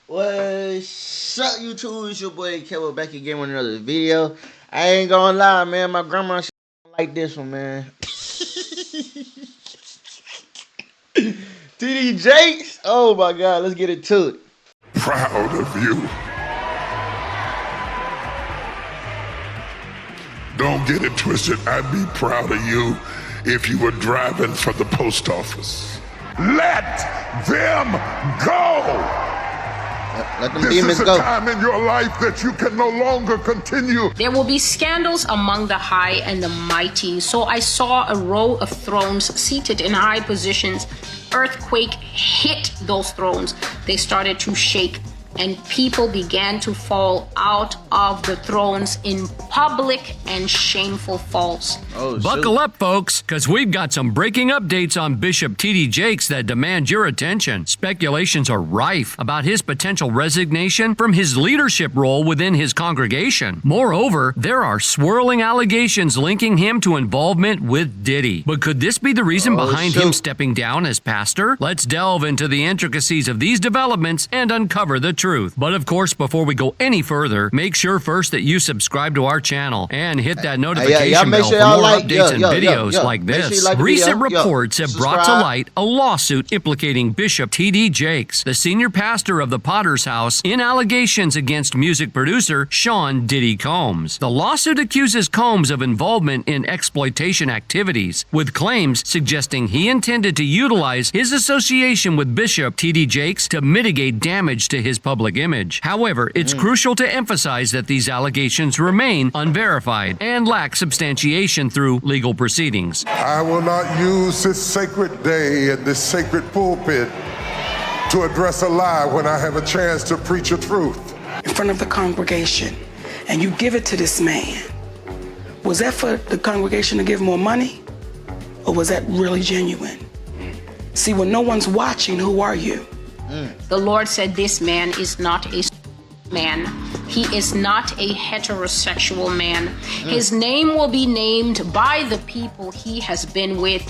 What's up, YouTube? It's your boy Kevo back again with another video. I ain't gonna lie, man. My grandma don't like this one, man. TD Jakes. Oh my God, let's get into it. Proud of you. Don't get it twisted. I'd be proud of you if you were driving for the post office. Let them go. Let them This demons is a go. time in your life that you can no longer continue. There will be scandals among the high and the mighty. So I saw a row of thrones seated in high positions. Earthquake hit those thrones. They started to shake, and people began to fall out of the thrones in public and shameful falls. Buckle up, folks, because we've got some breaking updates on Bishop T.D. Jakes that demand your attention. Speculations are rife about his potential resignation from his leadership role within his congregation. Moreover, there are swirling allegations linking him to involvement with Diddy. But could this be the reason behind him stepping down as pastor? Let's delve into the intricacies of these developments and uncover the truth. But of course, before we go any further, make sure first that you subscribe to our channel and hit that notification bell for more updates and videos like this. Recent reports have brought to light a lawsuit implicating Bishop T.D. Jakes, the senior pastor of the Potter's House, in allegations against music producer Sean Diddy Combs. The lawsuit accuses Combs of involvement in exploitation activities, with claims suggesting he intended to utilize his association with Bishop T.D. Jakes to mitigate damage to his public image. However, it's crucial to emphasize that these allegations remain unverified and lack substantiation through legal proceedings. I will not use this sacred day and this sacred pulpit to address a lie when I have a chance to preach a truth. In front of the congregation, and you give it to this man. Was that for the congregation to give more money? Or was that really genuine? See, when no one's watching, who are you? The Lord said this man is not a man. He is not a heterosexual man. His name will be named by the people he has been with.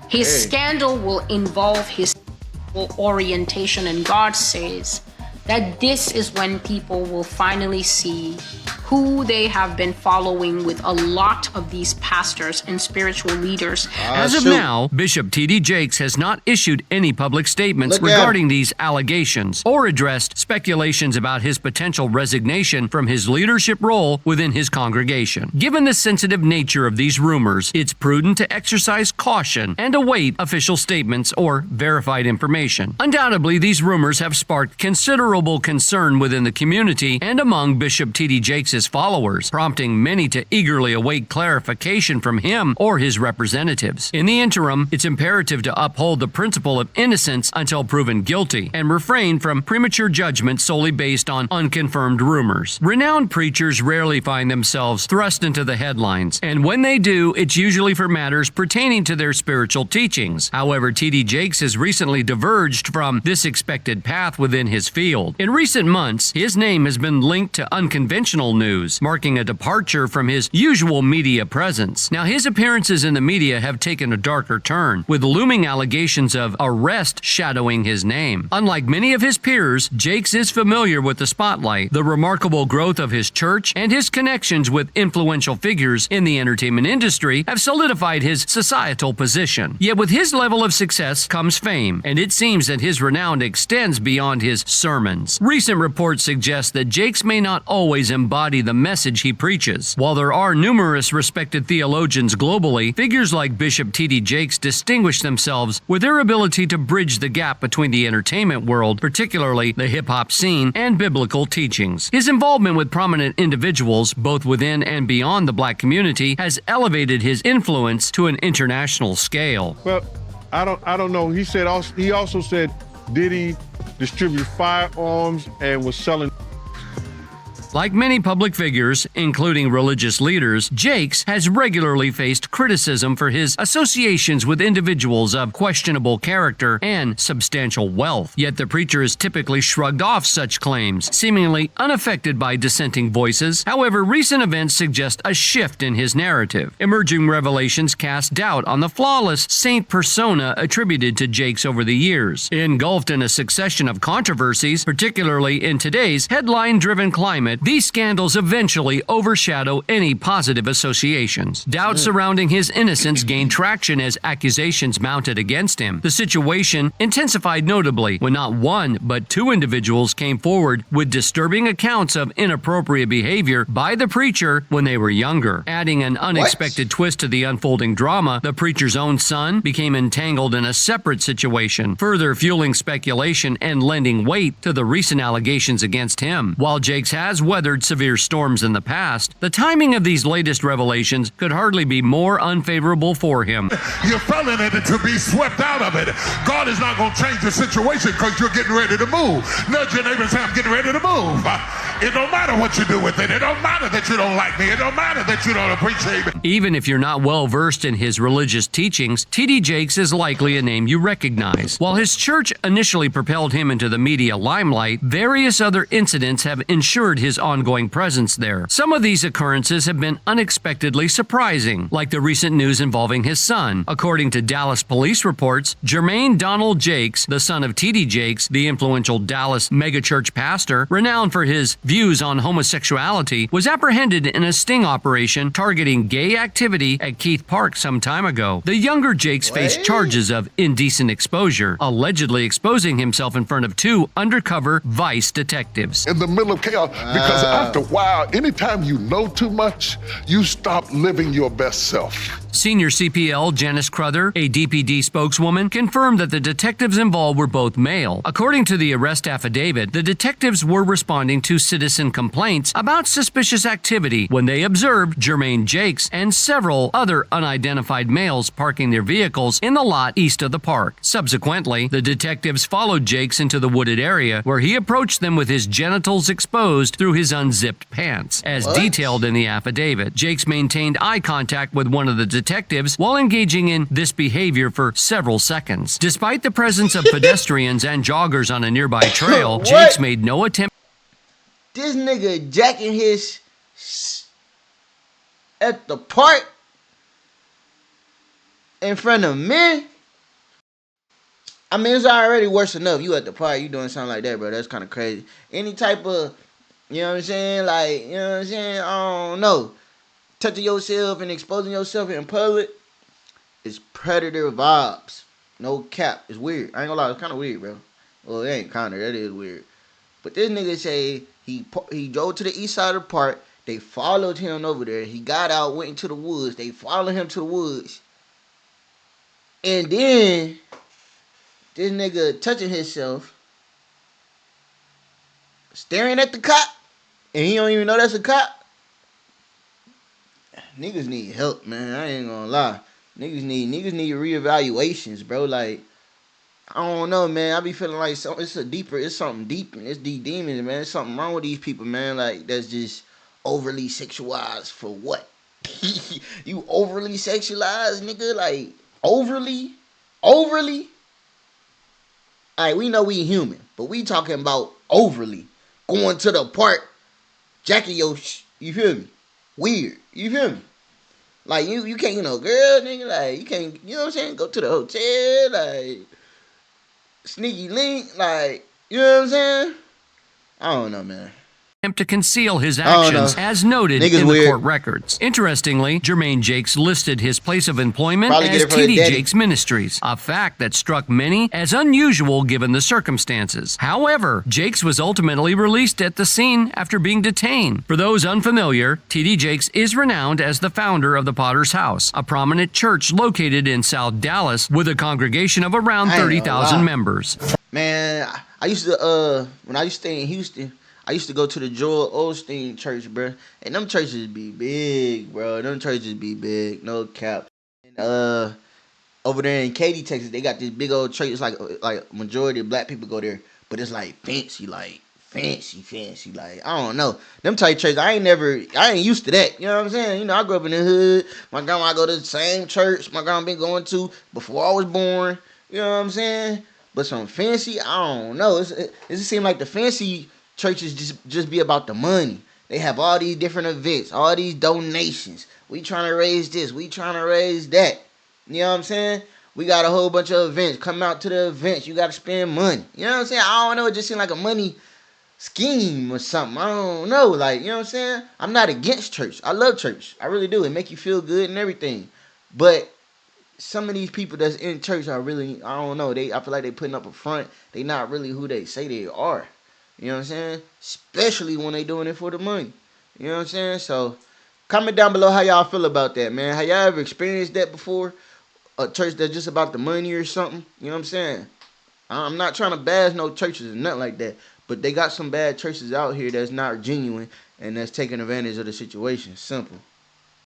His scandal will involve his sexual orientation, and God says that this is when people will finally see who they have been following with a lot of these pastors and spiritual leaders. As of now, Bishop T.D. Jakes has not issued any public statements regarding these allegations or addressed speculations about his potential resignation from his leadership role within his congregation. Given the sensitive nature of these rumors, it's prudent to exercise caution and await official statements or verified information. Undoubtedly, these rumors have sparked considerable concern within the community and among Bishop T.D. Jakes' followers, prompting many to eagerly await clarification from him or his representatives. In the interim, it's imperative to uphold the principle of innocence until proven guilty and refrain from premature judgment solely based on unconfirmed rumors. Renowned preachers rarely find themselves thrust into the headlines, and when they do, it's usually for matters pertaining to their spiritual teachings. However, T.D. Jakes has recently diverged from this expected path within his field. In recent months, his name has been linked to unconventional news, marking a departure from his usual media presence. Now, his appearances in the media have taken a darker turn, with looming allegations of arrest shadowing his name. Unlike many of his peers, Jakes is familiar with the spotlight, the remarkable growth of his church, and his connections with influential figures in the entertainment industry have solidified his societal position. Yet with his level of success comes fame, and it seems that his renown extends beyond his sermons. Recent reports suggest that Jakes may not always embody the message he preaches. While there are numerous respected theologians globally, figures like Bishop T.D. Jakes distinguish themselves with their ability to bridge the gap between the entertainment world, particularly the hip-hop scene, and biblical teachings. His involvement with prominent individuals, both within and beyond the black community, has elevated his influence to an international scale. Well, I don't know. He also said Diddy distributed firearms and was selling. Like many public figures, including religious leaders, Jakes has regularly faced criticism for his associations with individuals of questionable character and substantial wealth. Yet the preacher has typically shrugged off such claims, seemingly unaffected by dissenting voices. However, recent events suggest a shift in his narrative. Emerging revelations cast doubt on the flawless saint persona attributed to Jakes over the years. Engulfed in a succession of controversies, particularly in today's headline-driven climate, these scandals eventually overshadow any positive associations. Doubts surrounding his innocence gained traction as accusations mounted against him. The situation intensified notably when not one but two individuals came forward with disturbing accounts of inappropriate behavior by the preacher when they were younger. Adding an unexpected twist to the unfolding drama, the preacher's own son became entangled in a separate situation, further fueling speculation and lending weight to the recent allegations against him. While Jakes has weathered severe storms in the past, the timing of these latest revelations could hardly be more unfavorable for him. You fell in it to be swept out of it. God is not going to change the situation because you're getting ready to move. Nudge your neighbor and say, I'm getting ready to move. It don't matter what you do with it. It don't matter that you don't like me. It don't matter that you don't appreciate me. Even if you're not well versed in his religious teachings, T.D. Jakes is likely a name you recognize. While his church initially propelled him into the media limelight, various other incidents have ensured his ongoing presence there. Some of these occurrences have been unexpectedly surprising, like the recent news involving his son. According to Dallas police reports, Jermaine Donald Jakes, the son of T.D. Jakes, the influential Dallas megachurch pastor, renowned for his views on homosexuality, was apprehended in a sting operation targeting gay activity at Keith Park some time ago. The younger Jakes faced charges of indecent exposure, allegedly exposing himself in front of two undercover Vice detectives. In the middle of chaos, because after a while, anytime you know too much, you stop living your best self. Senior CPL Janice Cruther, a DPD spokeswoman, confirmed that the detectives involved were both male. According to the arrest affidavit, the detectives were responding to citizen complaints about suspicious activity when they observed Jermaine Jakes and several other unidentified males parking their vehicles in the lot east of the park. Subsequently, the detectives followed Jakes into the wooded area where he approached them with his genitals exposed through his unzipped pants. As detailed in the affidavit, Jakes maintained eye contact with one of the detectives while engaging in this behavior for several seconds. Despite the presence of pedestrians and joggers on a nearby trail, Jakes made no attempt. This nigga jacking his at the park in front of men. I mean, it's already worse enough. You at the park, you doing something like that, bro. That's kind of crazy. Any type of, you know what I'm saying? Like, you know what I'm saying? I don't know. Touching yourself and exposing yourself in public is predator vibes. No cap. It's weird. I ain't gonna lie. It's kind of weird, bro. Well, it ain't kind of. That is weird. But this nigga say he drove to the east side of the park. They followed him over there. He got out, went into the woods. They followed him to the woods. And then this nigga touching himself, staring at the cop, and he don't even know that's a cop. Niggas need help, man. I ain't gonna lie. Niggas need reevaluations, bro. Like, I don't know, man. I be feeling like it's something deep, and it's these demons, man. There's something wrong with these people, man. Like, that's just overly sexualized for what? You overly sexualized, nigga? Like, overly? Alright, we know we human, but we talking about overly. Going to the park, jacking your you feel me? Weird. You feel me? Like, you can't, girl, nigga, like, you can't, you know what I'm saying? Go to the hotel, like, sneaky link, like, you know what I'm saying? I don't know, man. To conceal his actions, as noted in the court records. Interestingly, Jermaine Jakes listed his place of employment as T.D. Jakes Ministries, a fact that struck many as unusual given the circumstances. However, Jakes was ultimately released at the scene after being detained. For those unfamiliar, T.D. Jakes is renowned as the founder of the Potter's House, a prominent church located in South Dallas with a congregation of around 30,000 members. Man, I used to, when I used to stay in Houston, I used to go to the Joel Osteen church, bro. And them churches be big, bro. Them churches be big. No cap. And, over there in Katy, Texas, they got this big old church. It's like majority of black people go there. But it's like fancy, like fancy. Like, I don't know. Them type churches, I ain't used to that. You know what I'm saying? You know, I grew up in the hood. My grandma go to the same church my grandma been going to before I was born. You know what I'm saying? But some fancy, I don't know. It just seems like the fancy churches just be about the money. They have all these different events, all these donations. We trying to raise this. We trying to raise that. You know what I'm saying? We got a whole bunch of events. Come out to the events. You got to spend money. You know what I'm saying? I don't know. It just seems like a money scheme or something. I don't know. Like, you know what I'm saying? I'm not against church. I love church. I really do. It make you feel good and everything. But some of these people that's in church are really, I don't know. I feel like they putting up a front. They not really who they say they are. You know what I'm saying? Especially when they doing it for the money. You know what I'm saying? So, comment down below how y'all feel about that, man. Have y'all ever experienced that before? A church that's just about the money or something? You know what I'm saying? I'm not trying to bash no churches or nothing like that. But they got some bad churches out here that's not genuine and that's taking advantage of the situation. Simple.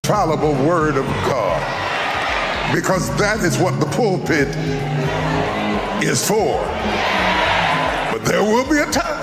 Infallible word of God. Because that is what the pulpit is for. But there will be a time.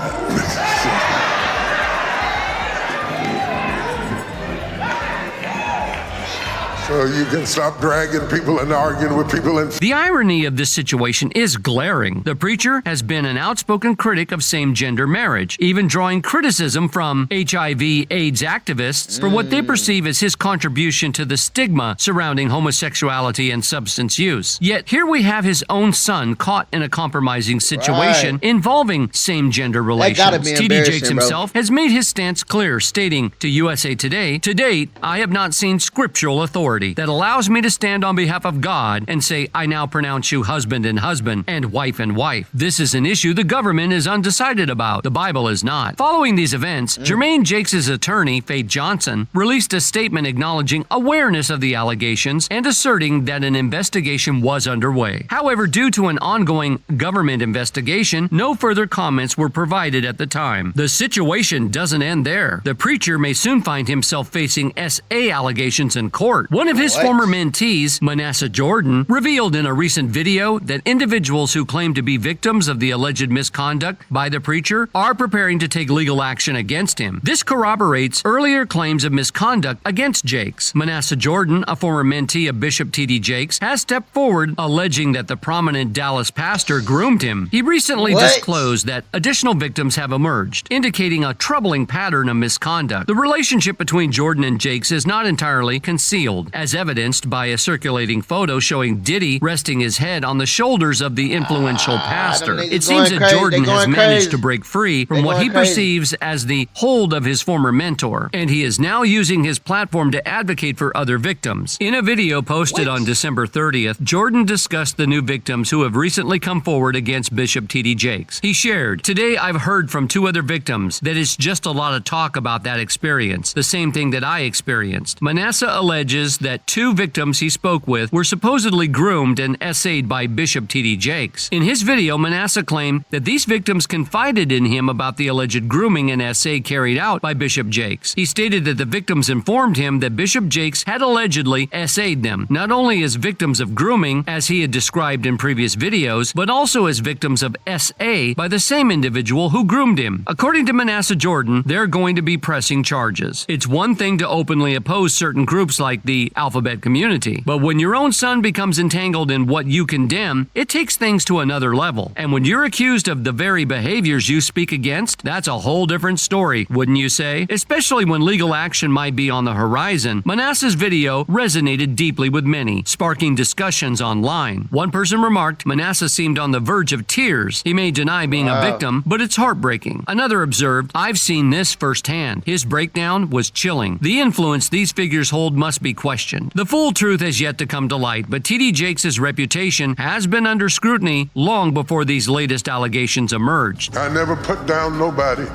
So you can stop dragging people and arguing with people. The irony of this situation is glaring. The preacher has been an outspoken critic of same-gender marriage, even drawing criticism from HIV/AIDS activists for what they perceive as his contribution to the stigma surrounding homosexuality and substance use. Yet here we have his own son caught in a compromising situation involving same-gender relations. TD Jakes himself has made his stance clear, stating to USA Today, "To date, I have not seen scriptural authority that allows me to stand on behalf of God and say, I now pronounce you husband and husband and wife and wife. This is an issue the government is undecided about. The Bible is not." Following these events, Jermaine Jakes' attorney, Faith Johnson, released a statement acknowledging awareness of the allegations and asserting that an investigation was underway. However, due to an ongoing government investigation, no further comments were provided at the time. The situation doesn't end there. The preacher may soon find himself facing SA allegations in court. One of his former mentees, Manasseh Jordan, revealed in a recent video that individuals who claim to be victims of the alleged misconduct by the preacher are preparing to take legal action against him. This corroborates earlier claims of misconduct against Jakes. Manasseh Jordan, a former mentee of Bishop T.D. Jakes, has stepped forward alleging that the prominent Dallas pastor groomed him. He recently disclosed that additional victims have emerged, indicating a troubling pattern of misconduct. The relationship between Jordan and Jakes is not entirely concealed, as evidenced by a circulating photo showing Diddy resting his head on the shoulders of the influential pastor. It seems that Jordan has managed to break free from what he perceives as the hold of his former mentor, and he is now using his platform to advocate for other victims. In a video posted on December 30th, Jordan discussed the new victims who have recently come forward against Bishop T.D. Jakes. He shared, "Today I've heard from 2 other victims that it's just a lot of talk about that experience, the same thing that I experienced." Manasseh alleges that 2 victims he spoke with were supposedly groomed and essayed by Bishop T.D. Jakes. In his video, Manasseh claimed that these victims confided in him about the alleged grooming and essay carried out by Bishop Jakes. He stated that the victims informed him that Bishop Jakes had allegedly essayed them, not only as victims of grooming, as he had described in previous videos, but also as victims of SA by the same individual who groomed him. According to Manasseh Jordan, they're going to be pressing charges. It's one thing to openly oppose certain groups like the Alphabet community, but when your own son becomes entangled in what you condemn, it takes things to another level. And when you're accused of the very behaviors you speak against, that's a whole different story, wouldn't you say? Especially when legal action might be on the horizon. Manasseh's video resonated deeply with many, sparking discussions online. One person remarked, "Manasseh seemed on the verge of tears. He may deny being a victim, but it's heartbreaking." Another observed, "I've seen this firsthand. His breakdown was chilling. The influence these figures hold must be questioned." The full truth has yet to come to light, but T.D. Jakes' reputation has been under scrutiny long before these latest allegations emerged. I never put down nobody.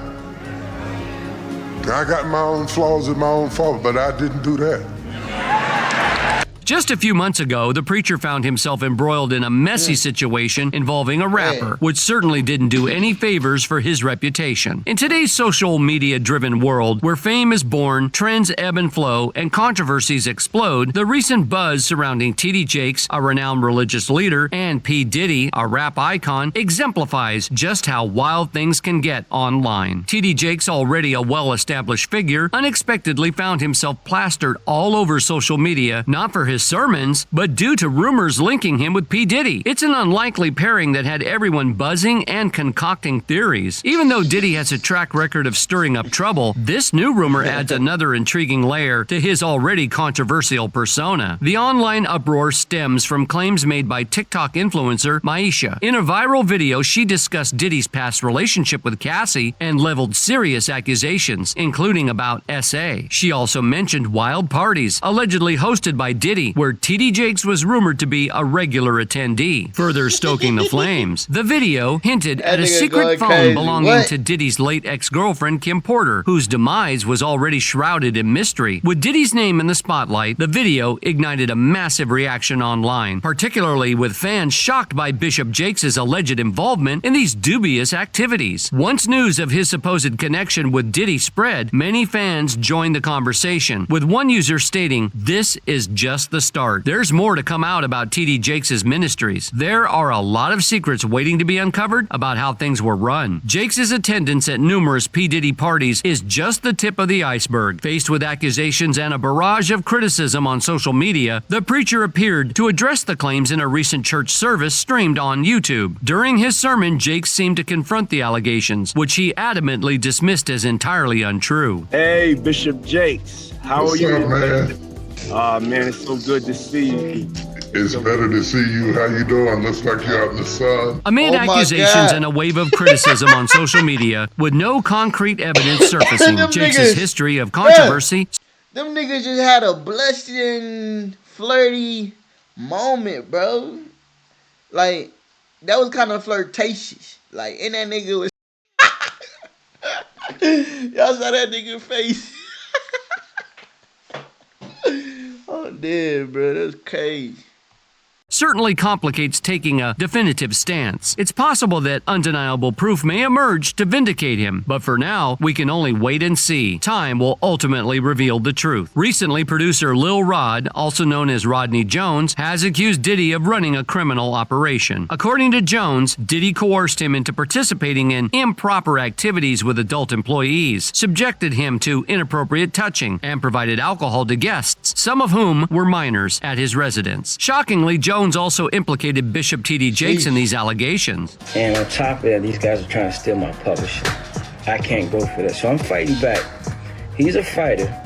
I got my own flaws and my own faults, but I didn't do that. Just a few months ago, the preacher found himself embroiled in a messy situation involving a rapper, which certainly didn't do any favors for his reputation. In today's social media-driven world, where fame is born, trends ebb and flow, and controversies explode, the recent buzz surrounding T.D. Jakes, a renowned religious leader, and P. Diddy, a rap icon, exemplifies just how wild things can get online. T.D. Jakes, already a well-established figure, unexpectedly found himself plastered all over social media, not for his sermons, but due to rumors linking him with P. Diddy. It's an unlikely pairing that had everyone buzzing and concocting theories. Even though Diddy has a track record of stirring up trouble, this new rumor adds another intriguing layer to his already controversial persona. The online uproar stems from claims made by TikTok influencer Maisha. In a viral video, she discussed Diddy's past relationship with Cassie and leveled serious accusations, including about S.A. She also mentioned wild parties, allegedly hosted by Diddy, where T.D. Jakes was rumored to be a regular attendee, further stoking the flames. The video hinted at a secret phone belonging to Diddy's late ex-girlfriend Kim Porter, whose demise was already shrouded in mystery. With Diddy's name in the spotlight, the video ignited a massive reaction online, particularly with fans shocked by Bishop Jakes' alleged involvement in these dubious activities. Once news of his supposed connection with Diddy spread, many fans joined the conversation, with one user stating, "This is just the start. There's more to come out about T.D. Jakes' ministries. There are a lot of secrets waiting to be uncovered about how things were run." Jakes' attendance at numerous P. Diddy parties is just the tip of the iceberg. Faced with accusations and a barrage of criticism on social media, the preacher appeared to address the claims in a recent church service streamed on YouTube. During his sermon, Jakes seemed to confront the allegations, which he adamantly dismissed as entirely untrue. Hey, Bishop Jakes, how are you? Man? Man, it's so good to see you. It's better to see you. How you doing? Looks like you're out in the sun. Amid accusations and a wave of criticism on social media, with no concrete evidence surfacing, Jakes' history of controversy. Them niggas just had a blushing, flirty moment, bro. Like, that was kind of flirtatious. Like, and that nigga was... Y'all saw that nigga face. Oh, damn, bro. That's crazy. Certainly complicates taking a definitive stance. It's possible that undeniable proof may emerge to vindicate him, but for now, we can only wait and see. Time will ultimately reveal the truth. Recently, producer Lil Rod, also known as Rodney Jones, has accused Diddy of running a criminal operation. According to Jones, Diddy coerced him into participating in improper activities with adult employees, subjected him to inappropriate touching, and provided alcohol to guests, some of whom were minors, at his residence. Shockingly, Jones also implicated Bishop T.D. Jakes in these allegations. And on top of that, these guys are trying to steal my publishing. I can't go for that, so I'm fighting back. He's a fighter.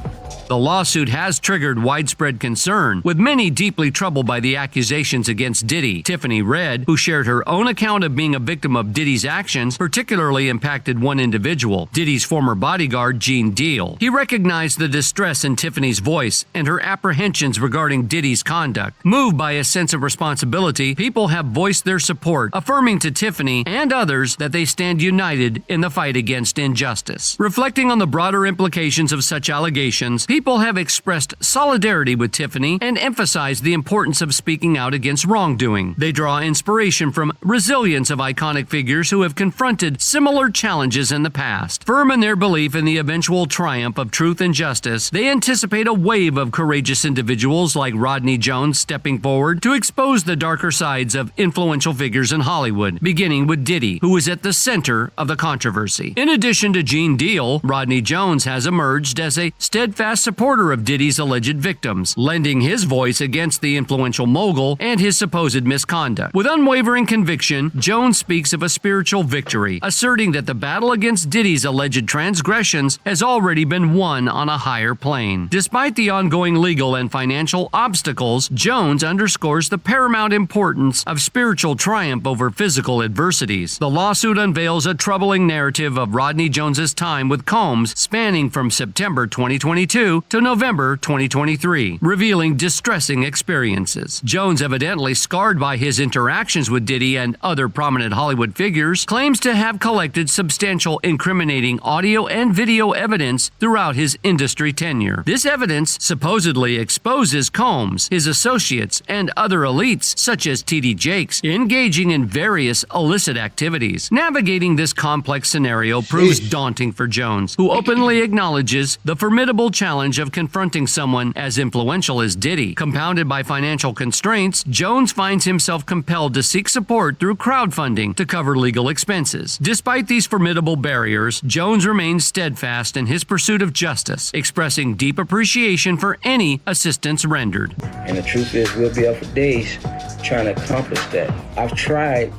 The lawsuit has triggered widespread concern, with many deeply troubled by the accusations against Diddy. Tiffany Red, who shared her own account of being a victim of Diddy's actions, particularly impacted one individual, Diddy's former bodyguard, Gene Deal. He recognized the distress in Tiffany's voice and her apprehensions regarding Diddy's conduct. Moved by a sense of responsibility, people have voiced their support, affirming to Tiffany and others that they stand united in the fight against injustice. Reflecting on the broader implications of such allegations, people have expressed solidarity with Tiffany and emphasized the importance of speaking out against wrongdoing. They draw inspiration from resilience of iconic figures who have confronted similar challenges in the past. Firm in their belief in the eventual triumph of truth and justice, they anticipate a wave of courageous individuals like Rodney Jones stepping forward to expose the darker sides of influential figures in Hollywood, beginning with Diddy, who is at the center of the controversy. In addition to Gene Deal, Rodney Jones has emerged as a steadfast supporter of Diddy's alleged victims, lending his voice against the influential mogul and his supposed misconduct. With unwavering conviction, Jones speaks of a spiritual victory, asserting that the battle against Diddy's alleged transgressions has already been won on a higher plane. Despite the ongoing legal and financial obstacles, Jones underscores the paramount importance of spiritual triumph over physical adversities. The lawsuit unveils a troubling narrative of Rodney Jones's time with Combs, spanning from September 2022 2022 to November 2023, revealing distressing experiences. Jones, evidently scarred by his interactions with Diddy and other prominent Hollywood figures, claims to have collected substantial incriminating audio and video evidence throughout his industry tenure. This evidence supposedly exposes Combs, his associates, and other elites, such as T.D. Jakes, engaging in various illicit activities. Navigating this complex scenario proves daunting for Jones, who openly acknowledges the formidable challenge of confronting someone as influential as Diddy. Compounded by financial constraints, Jones finds himself compelled to seek support through crowdfunding to cover legal expenses. Despite these formidable barriers, Jones remains steadfast in his pursuit of justice, expressing deep appreciation for any assistance rendered. And the truth is, we'll be up for days trying to accomplish that. I've tried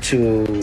to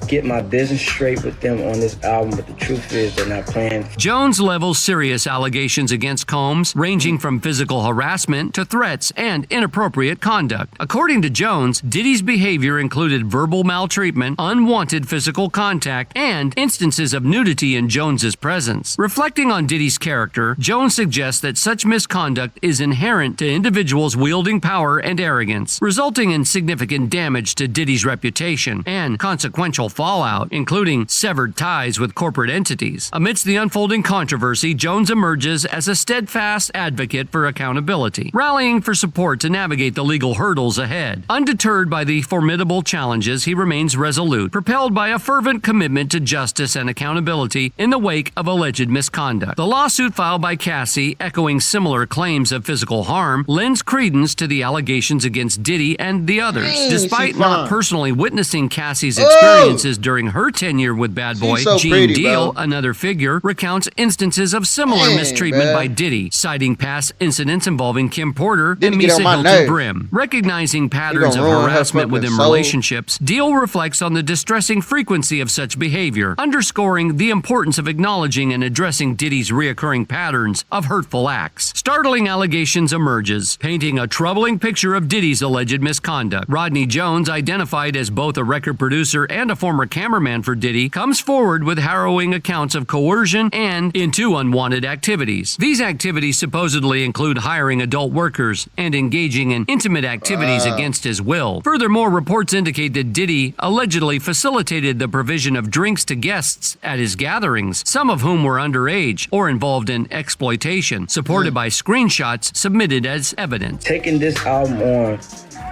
get my business straight with them on this album, but the truth is they're not playing. Jones levels serious allegations against Combs, ranging from physical harassment to threats and inappropriate conduct. According to Jones, Diddy's behavior included verbal maltreatment, unwanted physical contact, and instances of nudity in Jones's presence. Reflecting on Diddy's character, Jones suggests that such misconduct is inherent to individuals wielding power and arrogance, resulting in significant damage to Diddy's reputation and consequential fallout, including severed ties with corporate entities. Amidst the unfolding controversy, Jones emerges as a steadfast advocate for accountability, rallying for support to navigate the legal hurdles ahead. Undeterred by the formidable challenges, he remains resolute, propelled by a fervent commitment to justice and accountability in the wake of alleged misconduct. The lawsuit filed by Cassie, echoing similar claims of physical harm, lends credence to the allegations against Diddy and the others. Despite not personally witnessing Cassie's experiences during her tenure with Bad Boy, Gene Deal, another figure, recounts instances of similar mistreatment by Diddy, citing past incidents involving Kim Porter and Misa Hilton Brim. Recognizing patterns of harassment within relationships, Deal reflects on the distressing frequency of such behavior, underscoring the importance of acknowledging and addressing Diddy's reoccurring patterns of hurtful acts. Startling allegations emerges, painting a troubling picture of Diddy's alleged misconduct. Rodney Jones, identified as both a record producer and a former cameraman for Diddy, comes forward with harrowing accounts of coercion and into unwanted activities. These activities supposedly include hiring adult workers and engaging in intimate activities against his will. Furthermore, reports indicate that Diddy allegedly facilitated the provision of drinks to guests at his gatherings, some of whom were underage or involved in exploitation, supported by screenshots submitted as evidence. Taking this album on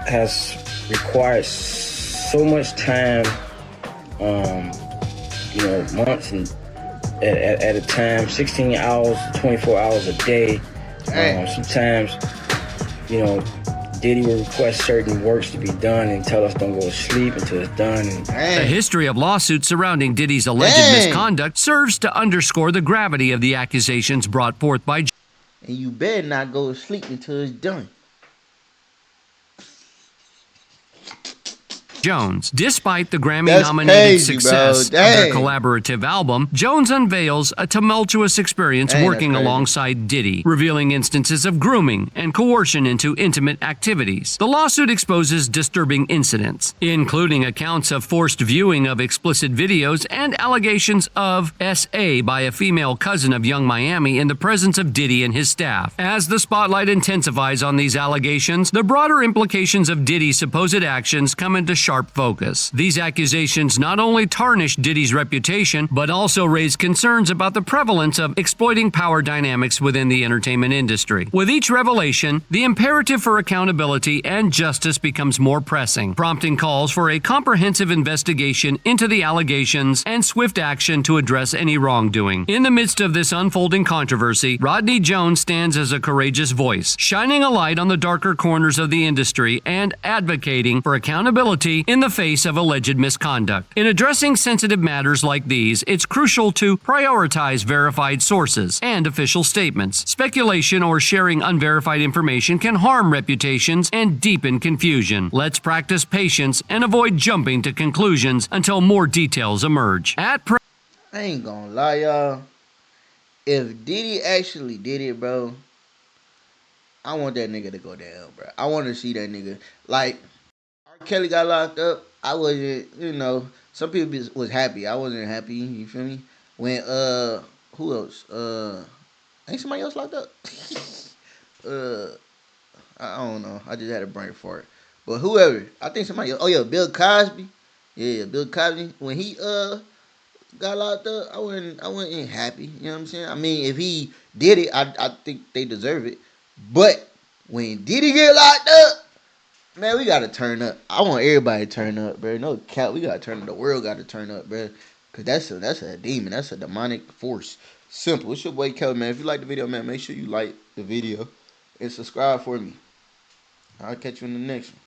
has required so much time, months and at a time, 16 hours, 24 hours a day. Sometimes, Diddy will request certain works to be done and tell us don't go to sleep until it's done. The history of lawsuits surrounding Diddy's alleged misconduct serves to underscore the gravity of the accusations brought forth by And you better not go to sleep until it's done. Jones. Despite the Grammy-nominated success of their collaborative album, Jones unveils a tumultuous experience working alongside Diddy, revealing instances of grooming and coercion into intimate activities. The lawsuit exposes disturbing incidents, including accounts of forced viewing of explicit videos and allegations of SA by a female cousin of Young Miami in the presence of Diddy and his staff. As the spotlight intensifies on these allegations, the broader implications of Diddy's supposed actions come into sharp focus. These accusations not only tarnish Diddy's reputation, but also raise concerns about the prevalence of exploiting power dynamics within the entertainment industry. With each revelation, the imperative for accountability and justice becomes more pressing, prompting calls for a comprehensive investigation into the allegations and swift action to address any wrongdoing. In the midst of this unfolding controversy, Rodney Jones stands as a courageous voice, shining a light on the darker corners of the industry and advocating for accountability in the face of alleged misconduct. In addressing sensitive matters like these, it's crucial to prioritize verified sources and official statements. Speculation or sharing unverified information can harm reputations and deepen confusion. Let's practice patience and avoid jumping to conclusions until more details emerge. I ain't gonna lie, y'all. If Diddy actually did it, bro, I want that nigga to go down, bro. I want to see that nigga. Like, R. Kelly got locked up. I wasn't, some people was happy. I wasn't happy, you feel me? When, who else? Ain't somebody else locked up? I don't know. I just had a brain fart. But whoever, I think somebody else. Oh yeah, Bill Cosby. Yeah, Bill Cosby. When he got locked up, I wasn't happy. You know what I'm saying? I mean, if he did it, I think they deserve it. But when Diddy get locked up, man, we gotta turn up. I want everybody to turn up, bro. No cap, we gotta turn up. The world gotta turn up, bro. Cause that's a demon. That's a demonic force. Simple. It's your boy Kevo, man. If you like the video, man, make sure you like the video and subscribe for me. I'll catch you in the next one.